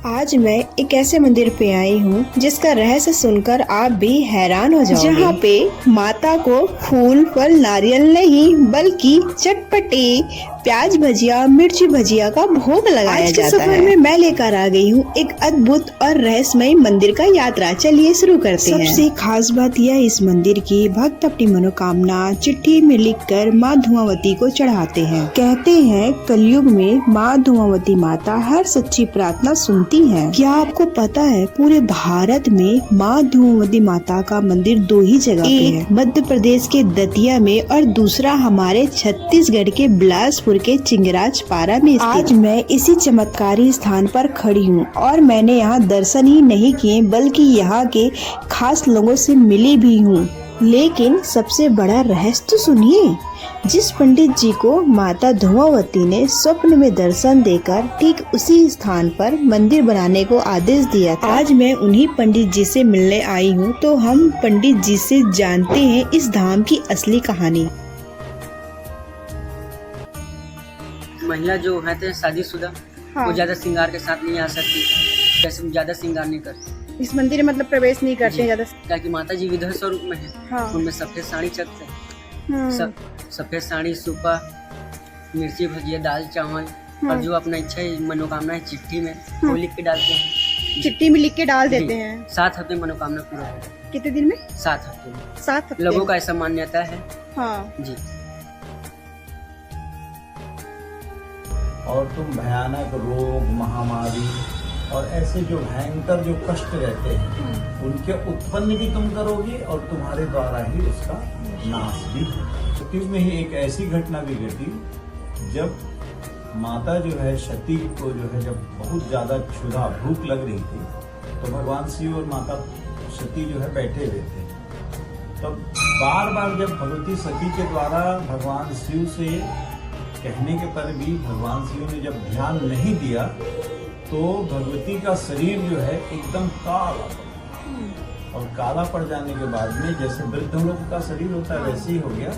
आज मैं एक ऐसे मंदिर पे आई हूँ जिसका रहस्य सुनकर आप भी हैरान हो जाओगे। जहाँ पे माता को फूल फल नारियल नहीं बल्कि चटपटे प्याज भजिया मिर्ची भजिया का भोग लगाया जाता है। आज के सफर में मैं लेकर आ गई हूँ एक अद्भुत और रहस्यमय मंदिर का यात्रा। चलिए शुरू करते हैं। सबसे खास बात यह इस मंदिर की भक्त अपनी मनोकामना चिट्ठी में लिखकर माँ धुआंवती को चढ़ाते हैं। कहते हैं कलयुग में माँ धुआंवती माता हर सच्ची प्रार्थना सुनती है। क्या आपको पता है पूरे भारत में माँ धुआंवती माता का मंदिर 2 ही जगह पे है, मध्य प्रदेश के दतिया में और दूसरा हमारे छत्तीसगढ़ के बिलासपुर के चिंगराजपारा में स्थित। आज मैं इसी चमत्कारी स्थान पर खड़ी हूँ और मैंने यहाँ दर्शन ही नहीं किए बल्कि यहाँ के खास लोगों से मिली भी हूँ। लेकिन सबसे बड़ा रहस्य तो सुनिए। जिस पंडित जी को माता धुआंवती ने स्वप्न में दर्शन देकर ठीक उसी स्थान पर मंदिर बनाने को आदेश दिया था, आज मैं उन्हीं पंडित जी से मिलने आई हूँ। तो हम पंडित जी से जानते हैं इस धाम की असली कहानी। महिला जो होते हैं शादीशुदा, वो ज्यादा श्रृंगार के साथ नहीं आ सकती, जैसे ज्यादा श्रृंगार नहीं करती। इस मंदिर में मतलब प्रवेश नहीं करते ज्यादा, क्या कि माता जी विधवा स्वरूप में है। हाँ। उनमें सफेद साड़ी चढ़ते हैं, सफेद साड़ी सूपा मिर्ची भजिया दाल चावल और जो अपना इच्छा मनोकामना है चिट्ठी में वो लिख के डालते हैं। चिट्ठी में लिख के डाल देते हैं। 7 हफ्ते मनोकामना पूरा हो। कितने दिन में? 7 हफ्ते में। 7 हफ्ते लोगों का ऐसा मान्यता है। हाँ जी। और तुम भयानक रोग महामारी और ऐसे जो भयंकर जो कष्ट रहते हैं उनके उत्पन्न भी तुम करोगे और तुम्हारे द्वारा ही उसका नाश भी। सतयुग में ही एक ऐसी घटना भी घटी जब माता जो है सती को जो है जब बहुत ज्यादा क्षुधा भूख लग रही थी तो भगवान शिव और माता सती जो है बैठे हुए थे। तब बार बार जब भगवती सती के द्वारा भगवान शिव से कहने के पर भी भगवान शिव ने जब ध्यान नहीं दिया तो भगवती का शरीर जो है एकदम काला और काला पड़ जाने के बाद में जैसे वृद्ध लोगों का शरीर होता है वैसे ही हो गया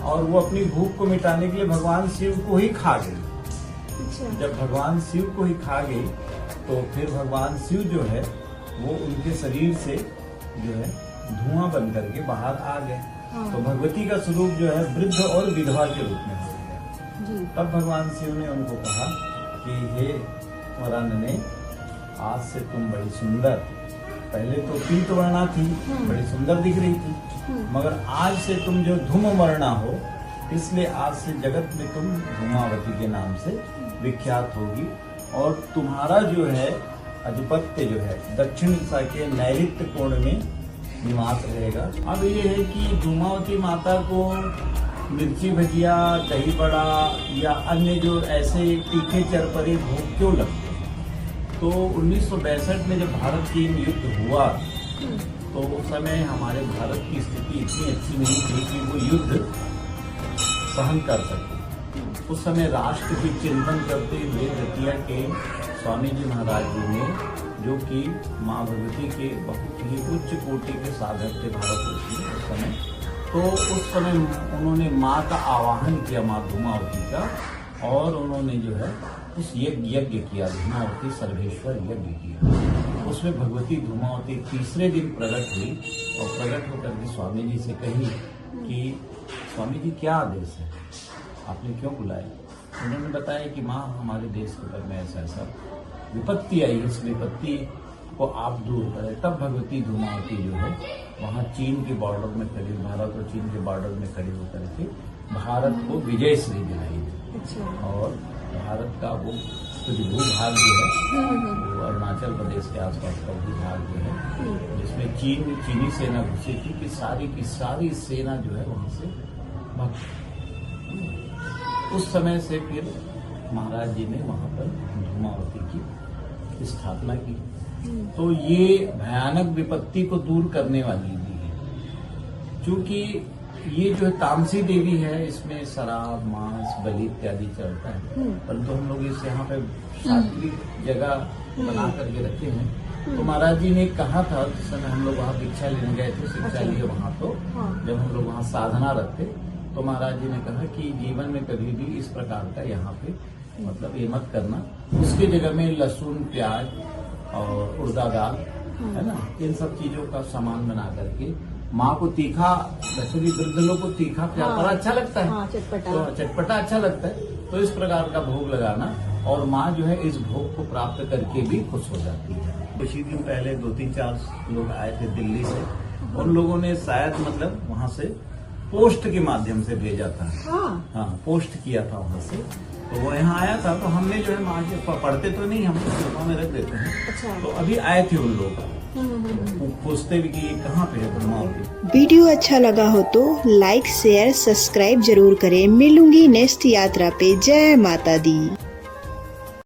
और वो अपनी भूख को मिटाने के लिए भगवान शिव को ही खा गई। जब भगवान शिव को ही खा गई तो फिर भगवान शिव जो है वो उनके शरीर से जो है धुआं बन करके बाहर आ गए। तो भगवती का स्वरूप जो है वृद्ध और विधवा के रूप में हो गया। तब भगवान शिव ने उनको कहा कि हे वरानने, आज से तुम बड़ी सुंदर, पहले तो पीत वर्णा थी, बड़ी सुंदर दिख रही थी, मगर आज से तुम जो धूम वर्णा हो इसलिए आज से जगत में तुम धूमावती के नाम से विख्यात होगी और तुम्हारा जो है अधिपत्य जो है दक्षिण दिशा के नैऋत्य कोण में निवास रहेगा। अब ये है कि धूमावती माता को मिर्ची भजिया दही बड़ा या अन्य जो ऐसे तीखे चरपरे भोग क्यों लगते हैं? तो 1962 में जब भारत चीन युद्ध हुआ तो उस समय हमारे भारत की स्थिति इतनी अच्छी नहीं थी कि वो युद्ध सहन कर सके। उस समय राष्ट्र की चिंतन करते हुए दतिया के स्वामी जी महाराज जी ने, जो कि माँ भगवती के बहुत ही उच्च कोटि के साधक थे भारतवर्ष में उस समय, तो उस समय उन्होंने माँ का आवाहन किया, माँ धूमावती का, और उन्होंने जो है उस यज्ञ किया, धूमावती सर्वेश्वर यज्ञ किया। उसमें भगवती धूमावती तीसरे दिन प्रकट हुई और प्रकट होकर के स्वामी जी से कही कि स्वामी जी क्या आदेश है, आपने क्यों बुलाया? उन्होंने बताया कि माँ हमारे देश के ऊपर में ऐसा ऐसा विपत्ति आई, इस विपत्ति को आप दूर करें। तब भगवती धूमावती जो है वहाँ चीन के बॉर्डर में खड़ी, भारत और चीन के बॉर्डर में खड़ी होकर के भारत को विजय श्री दिलाई और भारत का वो कुछ भूभाग जो है वो अरुणाचल प्रदेश के आसपास का भूभाग जो है जिसमें चीनी सेना घुसी थी कि सारी की सारी सेना जो है वहाँ से भाग। उस समय से फिर महाराज जी ने वहाँ पर धूमावती की स्थापना की। तो ये भयानक विपत्ति को दूर करने वाली भी है, क्योंकि ये जो तामसी देवी है इसमें शराब मांस बलि इत्यादि चलता है, परंतु हम लोग इस यहाँ पे सात्विक जगह बना करके रखे हैं। तो महाराज जी ने कहा था जिस समय हम लोग वहाँ दीक्षा लेने गए थे, शिक्षा लिए वहाँ, तो जब हम लोग वहाँ साधना रखते तो महाराज जी ने कहा कि जीवन में कभी भी इस प्रकार का यहाँ पे मतलब ये मत करना। उसकी जगह में लहसुन प्याज और उड़दा दाल, है ना, इन सब चीजों का सामान बना करके माँ को तीखा, वैसे भी वृद्ध लोग को तीखा बड़ा अच्छा लगता है, तो चटपटा अच्छा लगता है, तो इस प्रकार का भोग लगाना और माँ जो है इस भोग को प्राप्त करके भी खुश हो जाती है। कुछ ही दिन पहले 2-3-4 लोग आए थे दिल्ली से, उन लोगों ने शायद मतलब वहाँ से पोस्ट के माध्यम से भेजा था। हाँ, पोस्ट किया था वहाँ से, तो वो यहाँ आया था, तो हमने जो है माँ के पढ़ते तो नहीं, हम सोफा में रख देते हैं। तो अभी आए थे उन लोग, पूछते भी कि ये कहाँ पे है ब्रह्मा। वीडियो अच्छा लगा हो तो लाइक शेयर सब्सक्राइब जरूर करें। मिलूंगी नेक्स्ट यात्रा पे। जय माता दी।